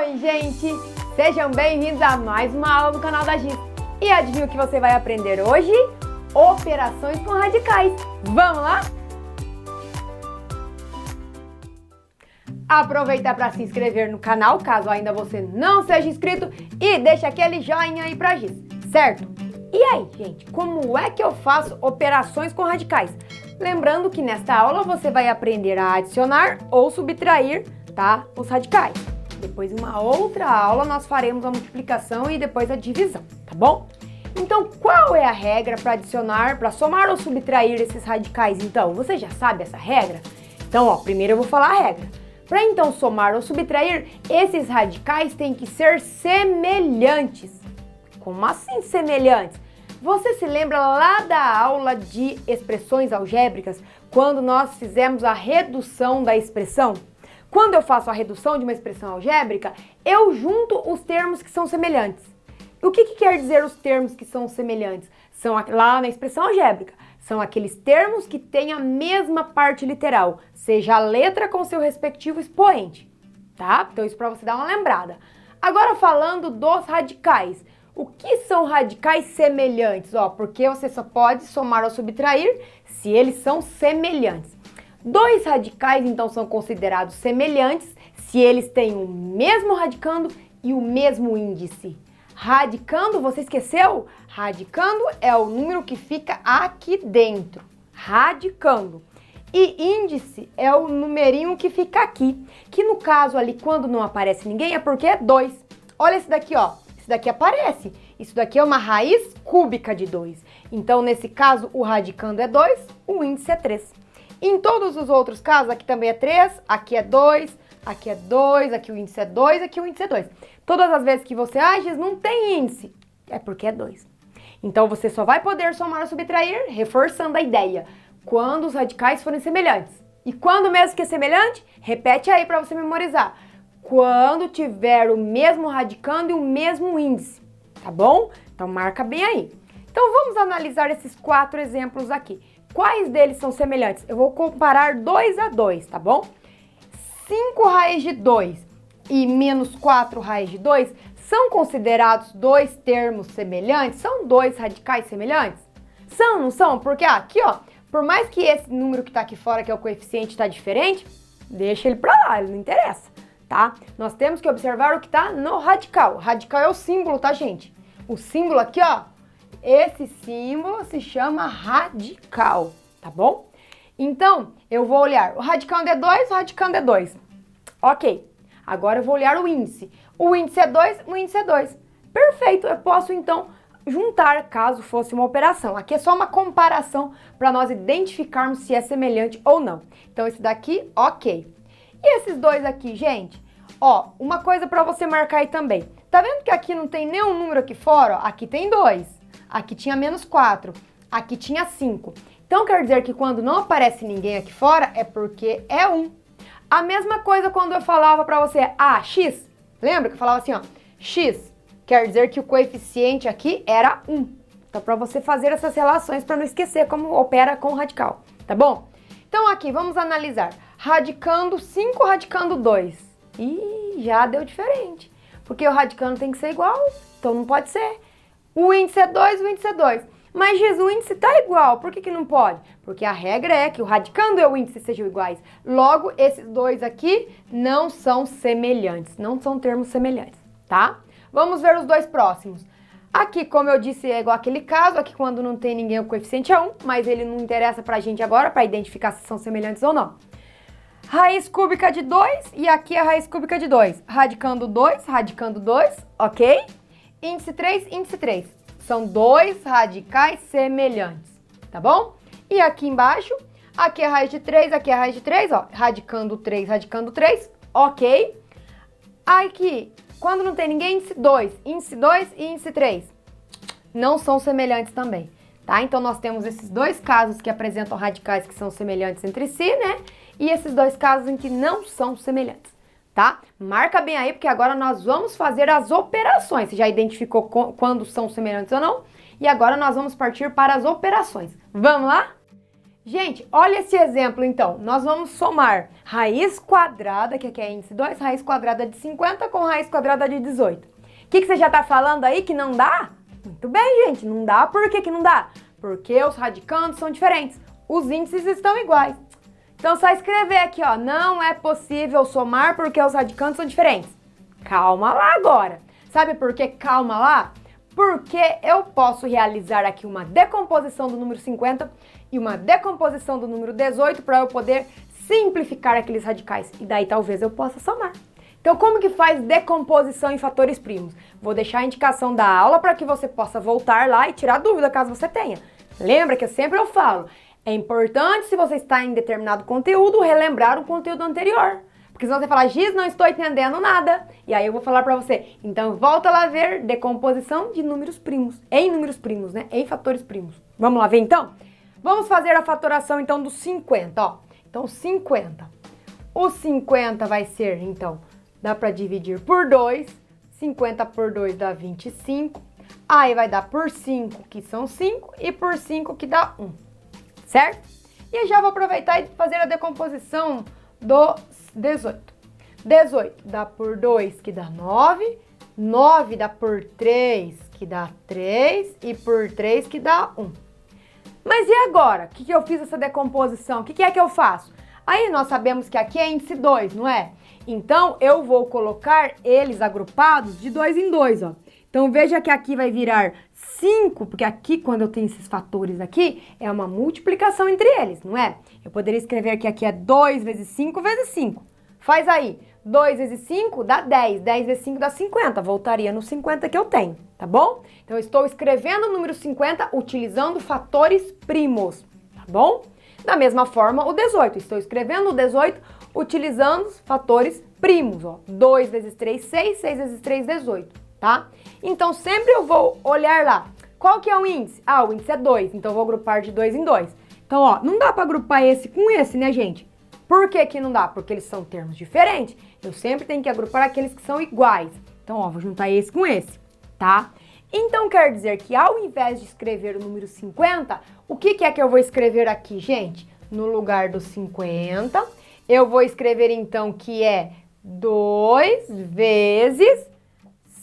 Oi, gente! Sejam bem-vindos a mais uma aula no canal da Giz. E adivinha o que você vai aprender hoje? Operações com radicais. Vamos lá? Aproveita para se inscrever no canal, caso ainda você não seja inscrito, e deixa aquele joinha aí pra Giz, certo? E aí, gente, como é que eu faço operações com radicais? Lembrando que nesta aula você vai aprender a adicionar ou subtrair, tá, os radicais. Depois, em uma outra aula, nós faremos a multiplicação e depois a divisão, tá bom? Então, qual é a regra para adicionar, para somar ou subtrair esses radicais? Então, você já sabe essa regra? Então, ó, primeiro eu vou falar a regra. Para então somar ou subtrair, esses radicais têm que ser semelhantes. Como assim semelhantes? Você se lembra lá da aula de expressões algébricas, quando nós fizemos a redução da expressão? Quando eu faço a redução de uma expressão algébrica, eu junto os termos que são semelhantes. O que quer dizer os termos que são semelhantes? São lá na expressão algébrica. São aqueles termos que têm a mesma parte literal, seja a letra com seu respectivo expoente, tá? Então isso para você dar uma lembrada. Agora falando dos radicais. O que são radicais semelhantes? Ó, porque você só pode somar ou subtrair se eles são semelhantes. Dois radicais, então, são considerados semelhantes se eles têm o mesmo radicando e o mesmo índice. Radicando, você esqueceu? Radicando é o número que fica aqui dentro. Radicando. E índice é o numerinho que fica aqui. Que no caso ali, quando não aparece ninguém, é porque é 2. Olha esse daqui, ó. Esse daqui aparece. Isso daqui é uma raiz cúbica de 2. Então, nesse caso, o radicando é 2, o índice é 3. Em todos os outros casos, aqui também é 3, aqui é 2, aqui é 2, aqui o índice é 2, aqui o índice é 2. Todas as vezes que você Giz, não tem índice, é porque é 2. Então, você só vai poder somar ou subtrair, reforçando a ideia, quando os radicais forem semelhantes. E quando mesmo que é semelhante, repete aí para você memorizar. Quando tiver o mesmo radicando e o mesmo índice, tá bom? Então, marca bem aí. Então, vamos analisar esses 4 exemplos aqui. Quais deles são semelhantes? Eu vou comparar 2 a 2, tá bom? 5 raiz de 2 e menos 4 raiz de 2 são considerados dois termos semelhantes? São dois radicais semelhantes? São, não são? Porque aqui, ó, por mais que esse número que tá aqui fora, que é o coeficiente, tá diferente, deixa ele pra lá, ele não interessa, tá? Nós temos que observar o que tá no radical. Radical é o símbolo, tá, gente? O símbolo aqui, ó, esse símbolo se chama radical, tá bom? Então, eu vou olhar o radicando é 2, o radicando é 2. Ok, agora eu vou olhar o índice. O índice é 2, o índice é 2. Perfeito, eu posso então juntar, caso fosse uma operação. Aqui é só uma comparação para nós identificarmos se é semelhante ou não. Então, esse daqui, ok. E esses dois aqui, gente? Ó, uma coisa para você marcar aí também. Tá vendo que aqui não tem nenhum número aqui fora? Ó, aqui tem 2. Aqui tinha menos 4, aqui tinha 5. Então, quer dizer que quando não aparece ninguém aqui fora, é porque é 1. A mesma coisa quando eu falava pra você, x. Lembra que eu falava assim, ó, x. Quer dizer que o coeficiente aqui era 1. Então, pra você fazer essas relações, pra não esquecer como opera com o radical, tá bom? Então, aqui, vamos analisar. Radicando 5, radicando 2. Ih, já deu diferente. Porque o radicando tem que ser igual, então não pode ser. O índice é 2, o índice é 2. Mas, Giz, o índice tá igual. Por que não pode? Porque a regra é que o radicando e o índice sejam iguais. Logo, esses dois aqui não são semelhantes. Não são termos semelhantes, tá? Vamos ver os dois próximos. Aqui, como eu disse, é igual aquele caso. Aqui, quando não tem ninguém, o coeficiente é 1. Mas ele não interessa pra gente agora, pra identificar se são semelhantes ou não. Raiz cúbica de 2 e aqui é a raiz cúbica de 2. Radicando 2, ok? Índice 3, índice 3. São dois radicais semelhantes, tá bom? E aqui embaixo, aqui é a raiz de 3, aqui é a raiz de 3, ó. Radicando 3, ok? Aqui, quando não tem ninguém, índice 2 e índice 3. Não são semelhantes também, tá? Então, nós temos esses dois casos que apresentam radicais que são semelhantes entre si, né? E esses dois casos em que não são semelhantes. Tá? Marca bem aí, porque agora nós vamos fazer as operações. Você já identificou quando são semelhantes ou não? E agora nós vamos partir para as operações. Vamos lá? Gente, olha esse exemplo então. Nós vamos somar raiz quadrada, que aqui é índice 2, raiz quadrada de 50 com raiz quadrada de 18. O que você já está falando aí que não dá? Muito bem, gente, não dá. Por que não dá? Porque os radicandos são diferentes. Os índices estão iguais. Então, só escrever aqui, ó, não é possível somar porque os radicandos são diferentes. Calma lá agora. Sabe por que calma lá? Porque eu posso realizar aqui uma decomposição do número 50 e uma decomposição do número 18 para eu poder simplificar aqueles radicais. E daí talvez eu possa somar. Então, como que faz decomposição em fatores primos? Vou deixar a indicação da aula para que você possa voltar lá e tirar dúvida caso você tenha. Lembra que eu falo, é importante, se você está em determinado conteúdo, relembrar o conteúdo anterior. Porque senão você fala, Giz, não estou entendendo nada. E aí eu vou falar para você, então volta lá ver decomposição de números primos. Em números primos, né? Em fatores primos. Vamos lá ver então? Vamos fazer a fatoração então do 50, ó. Então 50. O 50 vai ser, então, dá para dividir por 2. 50 por 2 dá 25. Aí vai dar por 5, que são 5, e por 5, que dá 1. Certo? E eu já vou aproveitar e fazer a decomposição do 18. 18 dá por 2, que dá 9. 9 dá por 3, que dá 3. E por 3, que dá 1. Mas e agora? O que eu fiz essa decomposição? O que é que eu faço? Aí nós sabemos que aqui é índice 2, não é? Então, eu vou colocar eles agrupados de 2 em 2, ó. Então, veja que aqui vai virar 5, porque aqui, quando eu tenho esses fatores aqui, é uma multiplicação entre eles, não é? Eu poderia escrever que aqui é 2 vezes 5 vezes 5. Faz aí. 2 vezes 5 dá 10. 10 vezes 5 dá 50. Voltaria no 50 que eu tenho, tá bom? Então, eu estou escrevendo o número 50 utilizando fatores primos, tá bom? Da mesma forma, o 18. Estou escrevendo o 18 utilizando os fatores primos, ó. 2 vezes 3, 6. 6 vezes 3, 18. Tá? Então, sempre eu vou olhar lá. Qual que é o índice? Ah, o índice é 2, então eu vou agrupar de 2 em 2. Então, ó, não dá para agrupar esse com esse, né, gente? Por que que não dá? Porque eles são termos diferentes. Eu sempre tenho que agrupar aqueles que são iguais. Então, ó, vou juntar esse com esse, tá? Então, quer dizer que ao invés de escrever o número 50, o que é que eu vou escrever aqui, gente? No lugar do 50, eu vou escrever, então, que é 2 vezes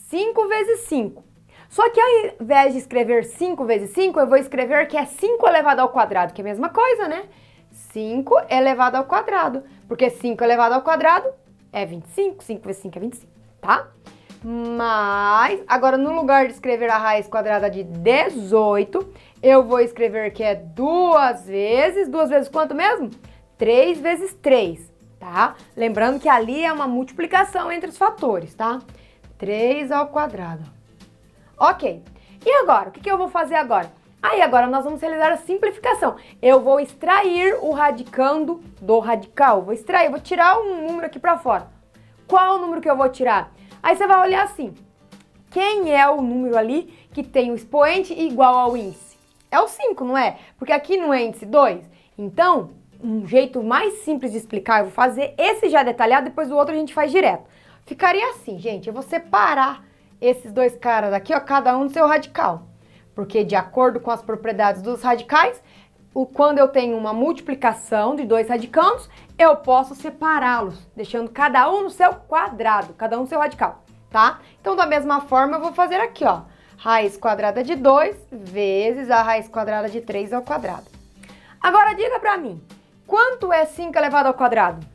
5 vezes 5. Só que ao invés de escrever 5 vezes 5, eu vou escrever que é 5 elevado ao quadrado, que é a mesma coisa, né? 5 elevado ao quadrado, porque 5 elevado ao quadrado é 25, 5 vezes 5 é 25, tá? Mas, agora no lugar de escrever a raiz quadrada de 18, eu vou escrever que é 2 vezes quanto mesmo? 3 vezes 3, tá? Lembrando que ali é uma multiplicação entre os fatores, tá? 3 ao quadrado. Ok. E agora? O que eu vou fazer agora? Aí agora nós vamos realizar a simplificação. Eu vou extrair o radicando do radical. Vou extrair, vou tirar um número aqui para fora. Qual o número que eu vou tirar? Aí você vai olhar assim. Quem é o número ali que tem o expoente igual ao índice? É o 5, não é? Porque aqui não é índice 2. Então, um jeito mais simples de explicar, eu vou fazer esse já detalhado, depois o outro a gente faz direto. Ficaria assim, gente, eu vou separar esses dois caras aqui, ó, cada um do seu radical. Porque de acordo com as propriedades dos radicais, quando eu tenho uma multiplicação de dois radicandos, eu posso separá-los, deixando cada um no seu quadrado, cada um no seu radical, tá? Então, da mesma forma, eu vou fazer aqui, ó, raiz quadrada de 2 vezes a raiz quadrada de 3 ao quadrado. Agora, diga pra mim, quanto é 5 elevado ao quadrado?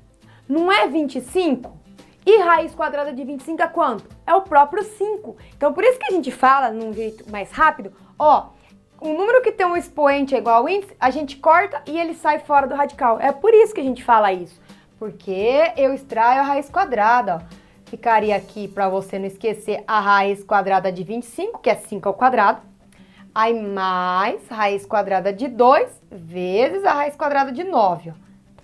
Não é 25? E raiz quadrada de 25 é quanto? É o próprio 5. Então, por isso que a gente fala, num jeito mais rápido, ó, o número que tem um expoente é igual ao índice, a gente corta e ele sai fora do radical. É por isso que a gente fala isso. Porque eu extraio a raiz quadrada, ó. Ficaria aqui, para você não esquecer, a raiz quadrada de 25, que é 5 ao quadrado. Aí, mais raiz quadrada de 2 vezes a raiz quadrada de 9, ó.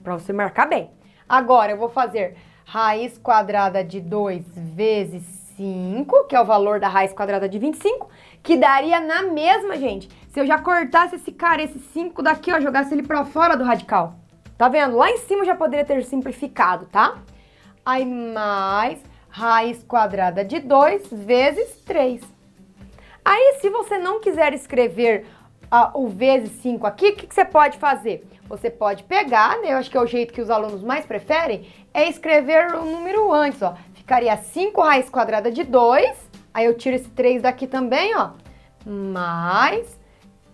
Para você marcar bem. Agora, eu vou fazer raiz quadrada de 2 vezes 5, que é o valor da raiz quadrada de 25, que daria na mesma, gente, se eu já cortasse esse cara, esse 5 daqui, ó, jogasse ele pra fora do radical. Tá vendo? Lá em cima eu já poderia ter simplificado, tá? Aí mais raiz quadrada de 2 vezes 3. Aí, se você não quiser escrever o vezes 5 aqui, o que você pode fazer? Você pode pegar, né? Eu acho que é o jeito que os alunos mais preferem, é escrever o número antes, ó. Ficaria 5 raiz quadrada de 2, aí eu tiro esse 3 daqui também, ó, mais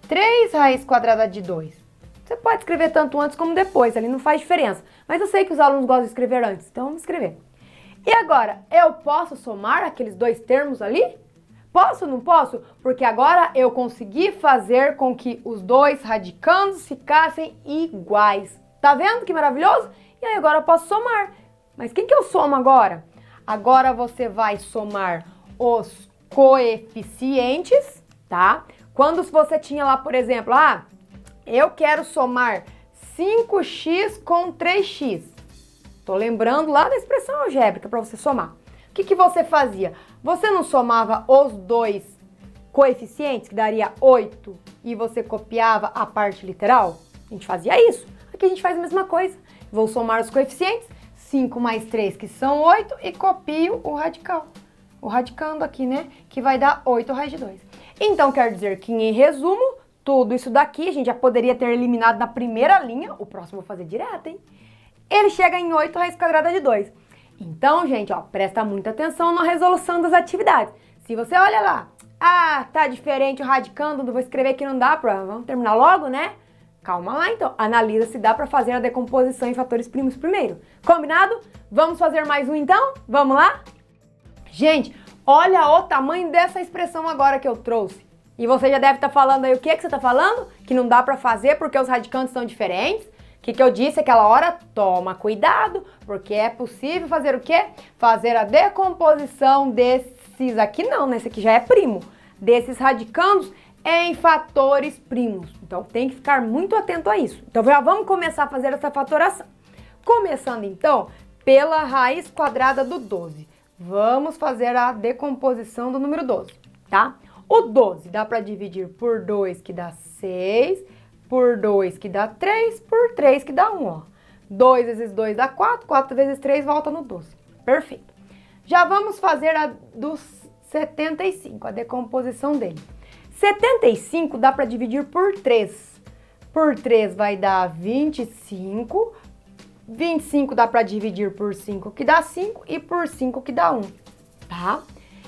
3 raiz quadrada de 2. Você pode escrever tanto antes como depois, ali não faz diferença. Mas eu sei que os alunos gostam de escrever antes, então vamos escrever. E agora, eu posso somar aqueles dois termos ali? Posso ou não posso? Porque agora eu consegui fazer com que os dois radicandos ficassem iguais. Tá vendo que maravilhoso? E aí agora eu posso somar. Mas quem que eu somo agora? Agora você vai somar os coeficientes, tá? Quando você tinha lá, por exemplo, eu quero somar 5x com 3x. Tô lembrando lá da expressão algébrica para você somar. O que você fazia? Você não somava os dois coeficientes, que daria 8, e você copiava a parte literal? A gente fazia isso. Aqui a gente faz a mesma coisa. Vou somar os coeficientes, 5 mais 3, que são 8, e copio o radical. O radicando aqui, né? Que vai dar 8 raiz de 2. Então, quer dizer que, em resumo, tudo isso daqui a gente já poderia ter eliminado na primeira linha. O próximo eu vou fazer direto, hein? Ele chega em 8 raiz quadrada de 2. Então, gente, ó, presta muita atenção na resolução das atividades. Se você olha lá, tá diferente o radicando, não vou escrever que não dá vamos terminar logo, né? Calma lá, então. Analisa se dá para fazer a decomposição em fatores primos primeiro. Combinado? Vamos fazer mais um, então? Vamos lá? Gente, olha o tamanho dessa expressão agora que eu trouxe. E você já deve estar falando aí, o que você está falando? Que não dá para fazer porque os radicandos são diferentes? O que eu disse aquela hora? Toma cuidado, porque é possível fazer o quê? Fazer a decomposição desses aqui não, né? Esse aqui já é primo. Desses radicandos em fatores primos. Então tem que ficar muito atento a isso. Então já vamos começar a fazer essa fatoração. Começando então pela raiz quadrada do 12. Vamos fazer a decomposição do número 12, tá? O 12 dá para dividir por 2, que dá 6, por 2, que dá 3, por 3, que dá 1, ó. 2 vezes 2 dá 4, 4 vezes 3 volta no 12. Perfeito. Já vamos fazer a dos 75, a decomposição dele. 75 dá para dividir por 3. Por 3 vai dar 25. 25 dá para dividir por 5, que dá 5, e por 5, que dá 1, tá?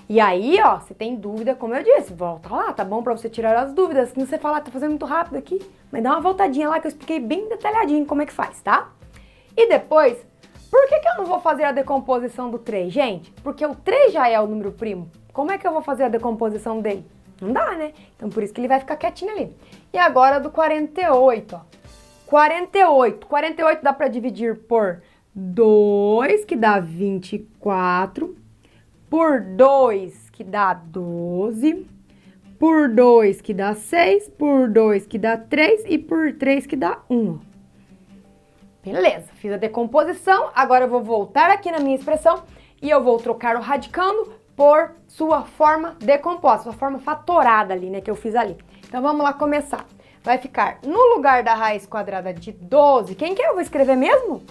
E aí, ó, se tem dúvida, como eu disse, volta lá, tá bom? Pra você tirar as dúvidas. Se você falar, tá fazendo muito rápido aqui, mas dá uma voltadinha lá que eu expliquei bem detalhadinho como é que faz, tá? E depois, por que eu não vou fazer a decomposição do 3, gente? Porque o 3 já é o número primo. Como é que eu vou fazer a decomposição dele? Não dá, né? Então, por isso que ele vai ficar quietinho ali. E agora do 48, ó. 48 dá para dividir por 2, que dá 24, por 2, que dá 12, por 2, que dá 6, por 2, que dá 3 e por 3, que dá 1. Beleza, fiz a decomposição, agora eu vou voltar aqui na minha expressão e eu vou trocar o radicando por sua forma decomposta, sua forma fatorada ali, né, que eu fiz ali. Então vamos lá começar. Vai ficar no lugar da raiz quadrada de 12. Quem que eu vou escrever mesmo?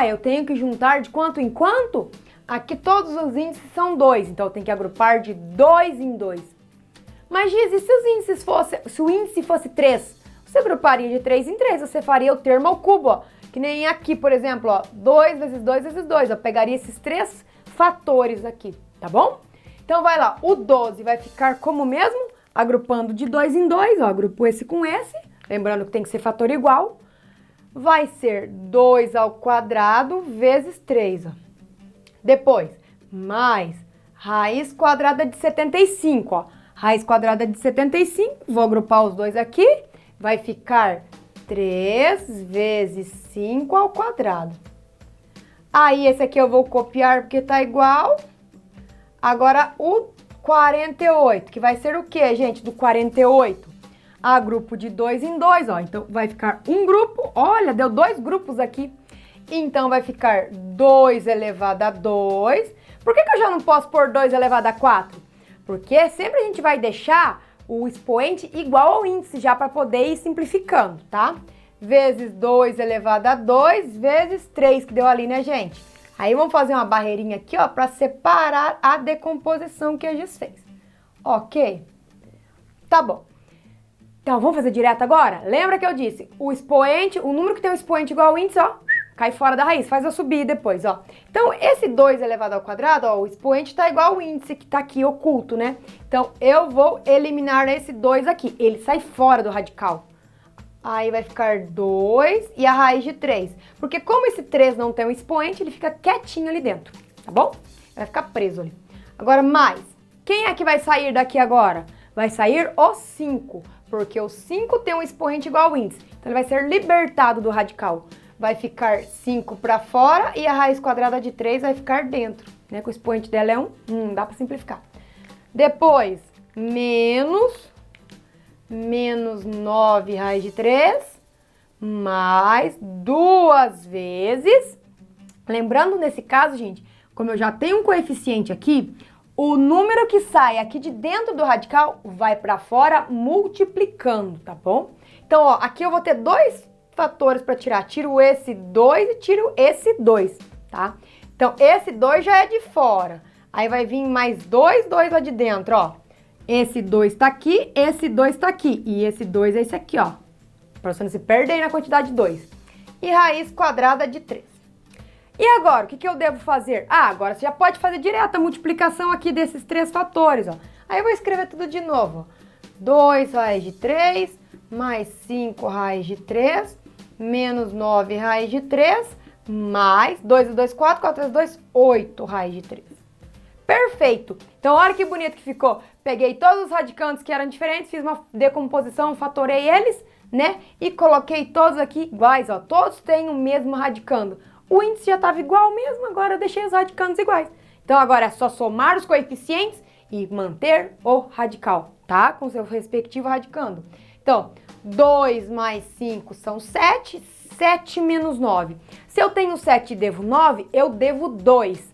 Eu tenho que juntar de quanto em quanto? Aqui todos os índices são 2, então eu tenho que agrupar de 2 em 2. Mas Giz, e se o índice fosse 3? Você agruparia de 3 em 3, você faria o termo ao cubo, ó. Que nem aqui, por exemplo, ó, 2 vezes 2 vezes 2. Eu pegaria esses 3 fatores aqui, tá bom? Então vai lá, o 12 vai ficar como mesmo? Agrupando de 2 em 2, ó, agrupo esse com esse, lembrando que tem que ser fator igual, vai ser 2 ao quadrado vezes 3, ó. Depois, mais raiz quadrada de 75, ó. Raiz quadrada de 75, vou agrupar os dois aqui, vai ficar 3 vezes 5 ao quadrado. Aí, esse aqui eu vou copiar porque tá igual. Agora, o 48, que vai ser o quê, gente, do 48? Grupo de 2 em 2, ó. Então, vai ficar um grupo. Olha, deu 2 grupos aqui. Então, vai ficar 2 elevado a 2. Por que eu já não posso pôr 2 elevado a 4? Porque sempre a gente vai deixar o expoente igual ao índice, já para poder ir simplificando, tá? Vezes 2 elevado a 2, vezes 3, que deu ali, né, gente? Aí vamos fazer uma barreirinha aqui, ó, para separar a decomposição que a gente fez. Ok? Tá bom. Então, vamos fazer direto agora? Lembra que eu disse, o expoente, o número que tem um expoente igual ao índice, ó, cai fora da raiz, faz eu subir depois, ó. Então, esse 2 elevado ao quadrado, ó, o expoente tá igual ao índice que tá aqui oculto, né? Então, eu vou eliminar esse 2 aqui, ele sai fora do radical. Aí vai ficar 2 e a raiz de 3. Porque como esse 3 não tem um expoente, ele fica quietinho ali dentro, tá bom? Vai ficar preso ali. Agora, mais. Quem é que vai sair daqui agora? Vai sair o 5, porque o 5 tem um expoente igual ao índice. Então, ele vai ser libertado do radical. Vai ficar 5 para fora e a raiz quadrada de 3 vai ficar dentro, né? Que o expoente dela é 1, dá para simplificar. Depois, menos 9 raiz de 3, mais 2 vezes. Lembrando, nesse caso, gente, como eu já tenho um coeficiente aqui, o número que sai aqui de dentro do radical vai para fora multiplicando, tá bom? Então, ó, aqui eu vou ter 2 fatores para tirar. Tiro esse 2 e tiro esse 2, tá? Então, esse 2 já é de fora. Aí vai vir mais 2 lá de dentro, ó. Esse 2 tá aqui, esse 2 tá aqui. E esse 2 é esse aqui, ó. Pra você não se perder na quantidade de 2. E raiz quadrada de 3. E agora, o que eu devo fazer? Ah, agora você já pode fazer direto a multiplicação aqui desses 3 fatores, ó. Aí eu vou escrever tudo de novo, ó. 2 raiz de 3, mais 5 raiz de 3, menos 9 raiz de 3, mais 2 e 2, 4, 4 vezes 2, 8 raiz de 3. Perfeito! Então, olha que bonito que ficou. Peguei todos os radicantes que eram diferentes, fiz uma decomposição, fatorei eles, né? E coloquei todos aqui iguais, ó. Todos têm o mesmo radicando. O índice já estava igual mesmo, agora eu deixei os radicandos iguais. Então, agora é só somar os coeficientes e manter o radical, tá? Com seu respectivo radicando. Então, 2 mais 5 são 7, 7 menos 9. Se eu tenho 7 e devo 9, eu devo 2.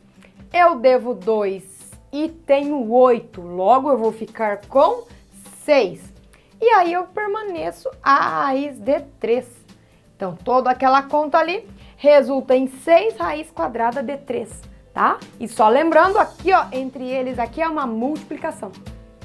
Eu devo 2 e tenho 8, logo eu vou ficar com 6. E aí eu permaneço a raiz de 3. Então, toda aquela conta ali resulta em 6 raiz quadrada de 3, tá? E só lembrando aqui, ó, entre eles aqui é uma multiplicação.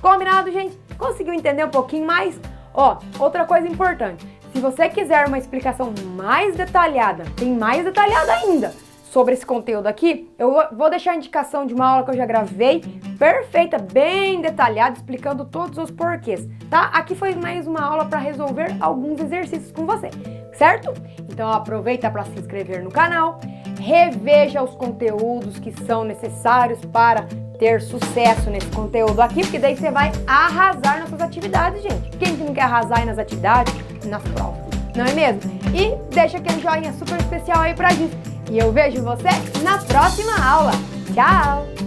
Combinado, gente? Conseguiu entender um pouquinho mais? Ó, outra coisa importante, se você quiser uma explicação mais detalhada, tem mais detalhada ainda, sobre esse conteúdo aqui, eu vou deixar a indicação de uma aula que eu já gravei, perfeita, bem detalhada, explicando todos os porquês, tá? Aqui foi mais uma aula para resolver alguns exercícios com você, certo? Então aproveita para se inscrever no canal, reveja os conteúdos que são necessários para ter sucesso nesse conteúdo aqui, porque daí você vai arrasar nas suas atividades, gente. Quem que não quer arrasar aí nas atividades, nas provas, não é mesmo? E deixa aquele joinha super especial aí pra gente. E eu vejo você na próxima aula. Tchau!